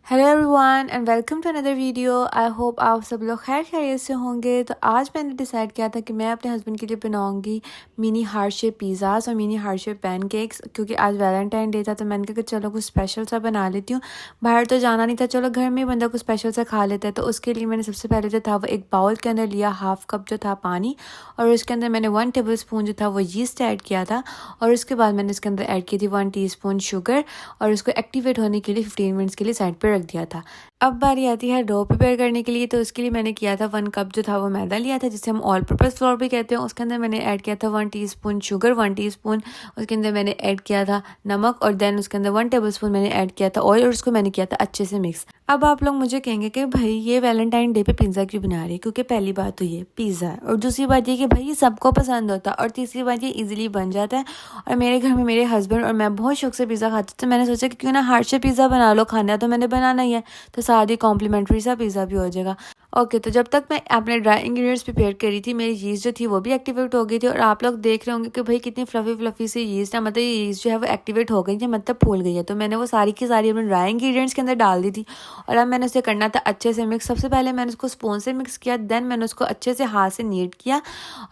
Hello everyone and welcome to another video. I hope आप सब लोग खैर खैरियत से होंगे। तो आज मैंने डिसाइड किया था कि मैं अपने हस्बैंड के लिए बनाऊंगी मिनी हार्ट शेप पिज़्ज़ाज़ और मिनी हार्ट शेप पैनकेक्स, क्योंकि आज वैलेंटाइन डे था। तो मैंने कहा कि चलो कुछ स्पेशल सा बना लेती हूँ। बाहर तो जाना नहीं था, चलो घर में ही बंदा कुछ स्पेशल सा खा लेता है। तो उसके लिए मैंने सबसे पहले जो था वो एक बाउल के अंदर लिया हाफ कप जो था पानी, और उसके अंदर मैंने 1 टेबल स्पून जो था वो यीस्ट ऐड किया था। और उसके बाद मैंने इसके अंदर ऐड की थी 1 टीस्पून शुगर, और उसको एक्टिवेट होने के लिए 15 मिनट्स के लिए साइड पर रख दिया था। अब बारी आती है डो प्रिपेयर करने के लिए। तो उसके लिए मैंने किया था 1 कप जो था वो मैदा लिया था, जिसे हम ऑल पर्पस फ्लोर भी कहते हैं। उसके अंदर मैंने ऐड किया था 1 टीस्पून शुगर, 1 टीस्पून उसके अंदर मैंने ऐड किया था नमक, और देन उसके अंदर 1 टेबल स्पून मैंने ऐड किया था ऑयल, और उसको मैंने किया था अच्छे से मिक्स। अब आप लोग मुझे कहेंगे कि भाई ये वैलेंटाइन डे पे पिज़्ज़ा क्यों बना रही है, क्योंकि पहली बात तो ये पिज़्ज़ा है, और दूसरी बात ये कि भाई ये सबको पसंद होता है, और तीसरी बात ये इजीली बन जाता है। और मेरे घर में मेरे हस्बैंड और मैं बहुत शौक से पिज़्ज़ा खाते थे। तो मैंने सोचा कि क्यों ना हार्ट शेप पिज़्ज़ा बना लो, खाना तो मैंने बनाना ही है, तो साथ ही कॉम्प्लीमेंट्री सा पिज़्ज़ा भी हो जाएगा। ओके, तो जब तक मैं अपने ड्राई इंग्रेडिएंट्स प्रिपेयर कर रही थी, मेरी यीस्ट जो थी वो भी एक्टिवेट हो गई थी। और आप लोग देख रहे होंगे कि भाई कितनी फ्लफी फ्लफी सी यीस्ट है, मतलब ये यीस्ट जो है वो एक्टिवेट हो गई है, मतलब फूल गई है। तो मैंने वो सारी की सारी अपने ड्राई इंग्रेडिएंट्स के अंदर डाल दी थी, और अब मैंने उसे करना था अच्छे से मिक्स। सबसे पहले मैंने उसको स्पून से मिक्स किया, देन मैंने उसको अच्छे से हाथ से नीट किया,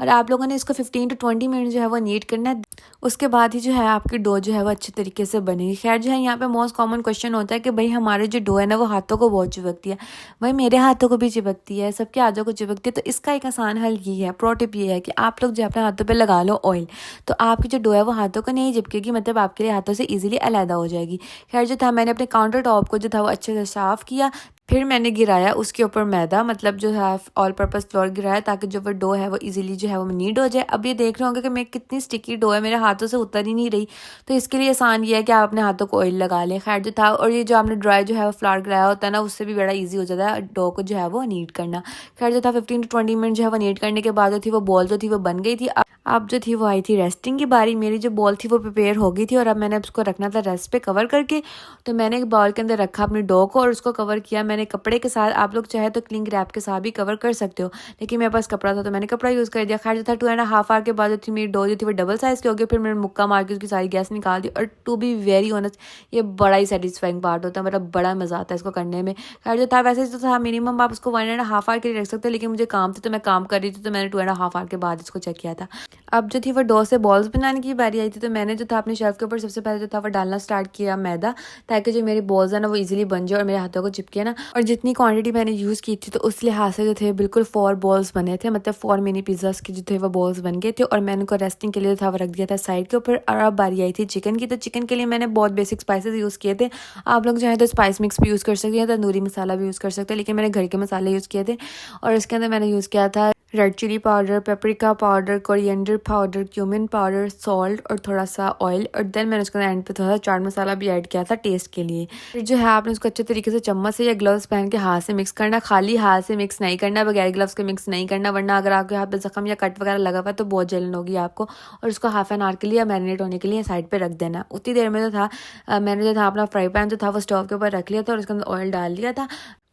और आप लोगों ने इसको 15 टू 20 मिनट जो है वो नीट करना है। उसके बाद ही जो है आपकी डो जो है वो अच्छे तरीके से बनेगी। खैर जो है यहाँ पे मोस्ट कॉमन क्वेश्चन होता है कि भाई हमारे जो डो है ना वो हाथों को बहुत चिपकती है। भाई मेरे हाथों को भी चिपकती है, सबके हाथों को चिपकती है। तो इसका एक आसान हल ये है, प्रो टिप ये है कि आप लोग जो अपने हाथों पे लगा लो ऑयल, तो आपकी जो डो है वो हाथों को नहीं चिपकेगी, मतलब आपके लिए हाथों से इजीली अलहदा हो जाएगी। खैर जो था मैंने अपने काउंटर टॉप को जो था वो अच्छे से साफ़ किया, फिर मैंने गिराया उसके ऊपर मैदा, मतलब जो है ऑल पर्पस फ्लोर गिराया, ताकि जो वो डो है वो इजीली जो है वो नीड हो जाए। अब ये देख रहे होंगे कि मैं कितनी स्टिकी डो है, मेरे हाथों से उतर ही नहीं रही। तो इसके लिए आसान ये है कि आप अपने हाथों को ऑयल लगा लें। खैर जो था, और ये जो आपने ड्राई जो है वो फ्लावर गिराया होता है ना, उससे भी बड़ा ईजी हो जाता है डो को जो है वो नीड करना। खैर जो था 15 टू 20 मिनट जो है वो नीड करने के बाद जो थी वो बॉल जो थी वो बन गई थी। अब जो थी वो आई थी रेस्टिंग की बारी। मेरी जो बॉल थी वो प्रिपेयर हो गई थी, और अब मैंने उसको रखना था रेस्ट पे कवर करके। तो मैंने एक बाउल के अंदर रखा अपनी डो को, और उसको कवर किया मैंने कपड़े के साथ। आप लोग चाहे तो क्लिंग रैप के साथ भी कवर कर सकते हो, लेकिन मेरे पास कपड़ा था तो मैंने कपड़ा यूज़ कर दिया। खैर जो था 2.5 आवर के बाद जो थी मेरी डो जो थी वो डबल साइज़ की हो गई। फिर मैंने मुक्का मार के उसकी सारी गैस निकाल दी। और टू बी वेरी ऑनेस्ट, ये बड़ा ही सेटिस्फाइंग पार्ट होता है, मतलब बड़ा मज़ा आता है इसको करने में। खैर जो था वैसे तो था मिनिमम आप उसको 1.5 आवर के लिए रख सकते हो, लेकिन मुझे काम था तो मैं काम कर रही थी, तो मैंने 2.5 आवर के बाद इसको चेक किया था। अब जो थी वो डो से बॉल्स बनाने की बारी आई थी। तो मैंने जो था अपने शेल्फ के ऊपर सबसे पहले जो था वो डालना स्टार्ट किया मैदा, ताकि जो मेरी बॉल्स है ना वो इजीली बन जाए और मेरे हाथों को चिपके ना। और जितनी क्वांटिटी मैंने यूज़ की थी, तो उस लिहाज से जो थे बिल्कुल 4 बॉल्स बने थे, मतलब 4 मिनी पिज़्ज़ास के जो थे वो बॉल्स बन गए थे। और मैंने उनको रेस्टिंग के लिए जो था वो रख दिया था साइड के ऊपर। और अब बारी आई थी चिकन की। तो चिकन के लिए मैंने बहुत बेसिक स्पाइसेस यूज़ किए थे। आप लोग चाहें तो स्पाइस मिक्स भी यूज़ कर सकते हैं, तंदूरी मसाला भी यूज़ कर सकते हैं, लेकिन मैंने घर के मसाले यूज़ किए थे। और इसके अंदर मैंने यूज़ किया था red chilli powder, paprika powder, coriander powder, cumin powder, salt और थोड़ा सा ऑयल। और देन मैंने उसके एंड पे थोड़ा सा चाट मसाला भी ऐड किया था टेस्ट के लिए। फिर जो है आपने उसको अच्छे तरीके से चम्मच से या ग्लव्स पहन के हाथ से मिक्स करना। खाली हाथ से मिक्स नहीं करना, बगैर ग्लव्स के मिक्स नहीं करना, वरना अगर आपके हाथ पे जख्म या कट वगैरह लगा हुआ है तो बहुत जलन होगी आपको। और उसको हाफ एन आवर के लिए मैरिनेट होने के लिए साइड पर रख देना। उतनी देर में जो था मैंने जो था अपना फ्राई पैन जो था वो स्टोव के ऊपर रख लिया था, और उसके अंदर ऑयल डाल दिया था।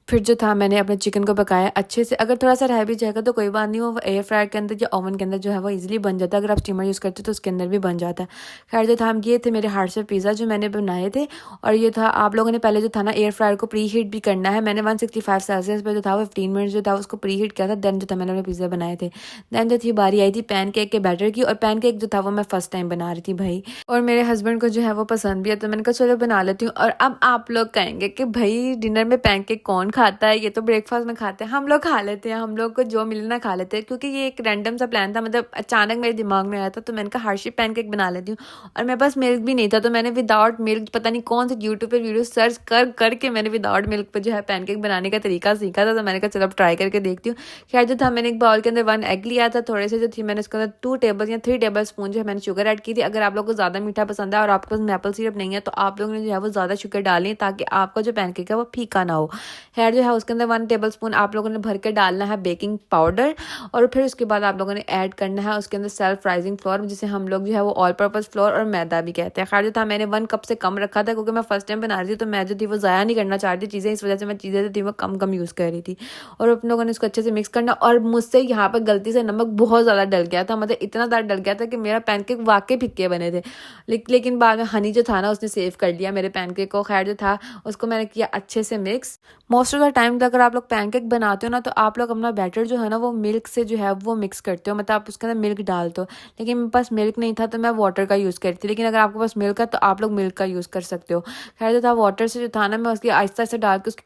फिर जो था मैंने अपने चिकन को पकाया अच्छे से। अगर थोड़ा सा रह भी जाएगा तो कोई बात नहीं, वो एयर फ्रायर के अंदर या ओवन के अंदर जो है वो इजीली बन जाता है। अगर आप स्टीमर यूज़ करते हो तो उसके अंदर भी बन जाता है। खैर जो था हम ये थे मेरे हार्ट शेप पिज़्ज़ा जो मैंने बनाए थे। और ये था आप लोगों ने पहले जो था ना एयर फ्रायर को प्री हीट भी करना है। मैंने 165 सेल्सियस पर जो था वो 15 मिनट जो था उसको प्री हीट किया था। देन जो था मैंने अपने पिज़्ज़ा बनाए थे। देन जो थी बारी आई थी पैन केक के बैटर की। और पैन केक जो था वो मैं फर्स्ट टाइम बना रही थी भाई, और मेरे हस्बैंड को जो है वो पसंद भी है, तो मैंने कहा चलो बना लेती हूँ। और अब आप लोग कहेंगे कि भाई डिनर में पैन केक कौन खाता है, ये तो ब्रेकफास्ट में खाते हैं। हम लोग खा लेते हैं, हम लोग को जो मिले ना खा लेते हैं, क्योंकि ये एक रैंडम सा प्लान था, मतलब अचानक मेरे दिमाग में आया था। तो मैंने कहा हार्ट शेप पैनकेक बना लेती हूँ। और मेरे पास मिल्क भी नहीं था, तो मैंने विदाउट मिल्क पता नहीं कौन सी यूट्यूब पे वीडियो सर्च कर करके मैंने विदाउट मिल्क पे जो है पैनकेक बनाने का तरीका सीखा था। तो मैंने कहा चलो अब ट्राई करके देखती हूँ। खैर जो था मैंने एक बाउल के अंदर 1 एग लिया था, थोड़े से जो थी मैंने उसके अंदर 2 टेबल या 3 टेबल स्पून जो है मैंने शुगर ऐड की थी। अगर आप लोग को ज़्यादा मीठा पसंद है और आपके पास मैपल सिरप नहीं है, तो आप लोगों ने जो है वो ज़्यादा शुगर डालें, ताकि आपका जो पैनकेक है वो फीका ना हो। खैर खैर जो है उसके अंदर 1 टेबल स्पून आप लोगों ने भर के डालना है बेकिंग पाउडर, और फिर उसके बाद आप लोगों ने ऐड करना है उसके अंदर सेल्फ राइजिंग फ्लोर, जिसे हम लोग जो है वो ऑल पर्पस फ्लोर और मैदा भी कहते हैं। खैर जो था मैंने 1 कप से कम रखा था क्योंकि मैं फर्स्ट टाइम बना रही थी, तो मैं जो थी वो ज़ाया नहीं करना चाह रही थी चीज़ें, इस वजह से मैं चीज़ें जो थी वो कम कम यूज़ कर रही थी। और आप लोगों ने इसको अच्छे से मिक्स करना। और मुझसे यहाँ पर गलती से नमक बहुत ज़्यादा डल गया था, मतलब इतना ज़्यादा डल गया था कि मेरा पैनकेक वाकई फिक्के बने थे। लेकिन बाद में हनी जो था ना उसने सेव कर लिया मेरे पैनकेक को। खैर जो था उसको मैंने किया अच्छे से mix. Most of the time अगर आप लोग पैनकेक बनाते हो ना, तो आप लोग अपना बैटर जो है ना वो मिल्क से जो है वो मिक्स करते हो, मतलब आप उसके अंदर मिल्क डालते हो। लेकिन मेरे पास मिल्क नहीं था तो मैं वाटर का यूज़ करी थी, लेकिन अगर आपके पास मिल्क है तो आप लोग मिल्क का यूज़ कर सकते हो। खैर जो था वाटर से जो था ना मैं उसकी आहिस्ता आहिस्ता डाल के उसकी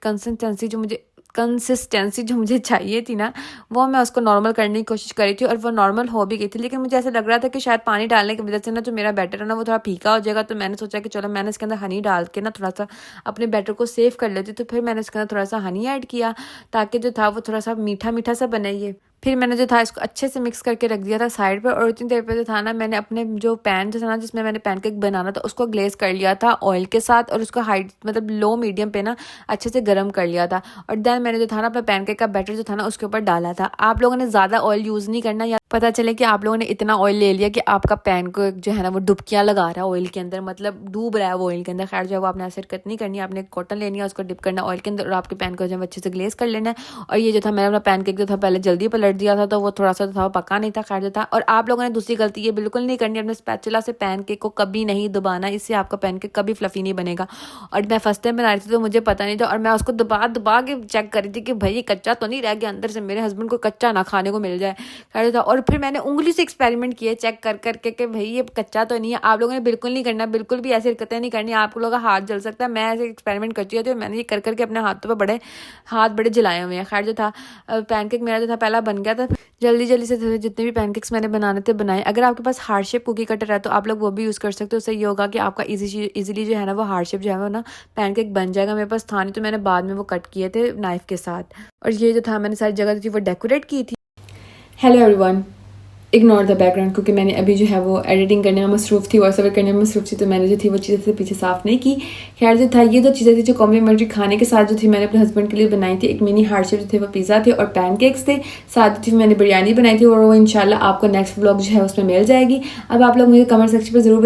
कंसिस्टेंसी जो मुझे चाहिए थी ना, वो मैं उसको नॉर्मल करने की कोशिश करी थी, और वो नॉर्मल हो भी गई थी। लेकिन मुझे ऐसा लग रहा था कि शायद पानी डालने की वजह से ना जो मेरा बैटर है ना वो थोड़ा फीका हो जाएगा, तो मैंने सोचा कि चलो मैंने इसके अंदर हनी डाल के ना थोड़ा सा अपने बैटर को सेव कर लेती। तो फिर मैंने इसके अंदर थोड़ा सा हनी ऐड किया ताकि जो था वो थोड़ा सा मीठा मीठा सा बने। ये फिर मैंने जो था इसको अच्छे से मिक्स करके रख दिया था साइड पर, और उतनी देर पे जो था ना मैंने अपने जो पैन जो था ना जिसमें मैंने पैनकेक बनाना था उसको ग्लेज कर लिया था ऑयल के साथ, और उसको हाई मतलब लो मीडियम पे ना अच्छे से गर्म कर लिया था। और देन मैंने जो था ना अपना पैनकेक का बैटर जो था ना उसके ऊपर डाला था। आप लोगों ने ज़्यादा ऑयल यूज़ नहीं करना, या पता चले कि आप लोगों ने इतना ऑयल ले लिया कि आपका पैन को जो है ना वो डुबकियाँ लगा रहा है ऑयल के अंदर, मतलब डूब रहा है वो ऑयल के अंदर। खैर जो है वो आपने ऐसे हरकत नहीं करनी है, आपने कॉटन लेनी है उसको डिप करना ऑयल के अंदर और आपके पैन को जो है अच्छे से ग्लेज कर लेना है। और ये जो था मैंने अपना पैनकेक जो था पहले जल्दी पलट दिया था, तो वो थोड़ा सा था पका नहीं था। खैर जो था, और आप लोगों ने दूसरी गलती ये बिल्कुल नहीं करनी, अपने स्पैचुला से पैनकेक को कभी नहीं दबाना, इससे आपका पैनकेक कभी फ्लफी नहीं बनेगा। और मैं फर्स्ट टाइम बना रही थी तो मुझे पता नहीं था, और मैं उसको दबा दबा के चेक कर रही थी कि भाई ये कच्चा तो नहीं रह गया अंदर से, मेरे हस्बैंड को कच्चा ना खाने को मिल जाए। खैर था, और फिर मैंने उंगली से एक्सपेरिमेंट किए चेक कर करके कि भाई ये कच्चा तो नहीं है। आप लोगों ने बिल्कुल नहीं करना, बिल्कुल भी ऐसी हरकतें नहीं करनी, आप लोगों का हाथ जल सकता है। मैं ऐसे एक्सपेरिमेंट करती हूँ, तो मैंने ये कर करके अपने हाथों पर हाथ बड़े जलाए हुए हैं। खैर जो था पैनकेक मेरा जो था पहला बन गया था। जल्दी जल्दी से जितने भी पैनकेक्स मैंने बनाने थे बनाए। अगर आपके पास हार्ड शेप कुकी कटर है तो आप लोग वो भी यूज़ कर सकते हो, उससे ये होगा कि आपका इजीली जो है ना वो हार्ड शेप जो है वो ना पैनकेक बन जाएगा। मेरे पास था नहीं तो मैंने बाद में वो कट किए थे नाइफ के साथ। और ये जो था मैंने सारी जगह थी वो डेकोरेट की थी। Hello everyone, ignore the background क्योंकि मैंने अभी जो है वो एडिटिंग करने में मसरूफ़ थी, वॉइस ओवर करने में मसरूफ़ थी, तो मैंने जो थी वो चीज़ें से पीछे साफ़ नहीं की। खैर जो था ये 2 चीज़ें थी जो कॉम्प्लीमेंट्री खाने के साथ जो थी मैंने अपने हस्बैंड के लिए बनाई थी। एक मिनी हार्ट शेप जो थे वो पिज़्ज़ा थे और पैनकेक्स थे, साथ जो थी मैंने बिरयानी बनाई थी, और वो इंशाल्लाह आपको नेक्स्ट व्लॉग जो है उसमें मिल जाएगी। अब आप लोग मुझे कमेंट सेक्शन पर ज़रूर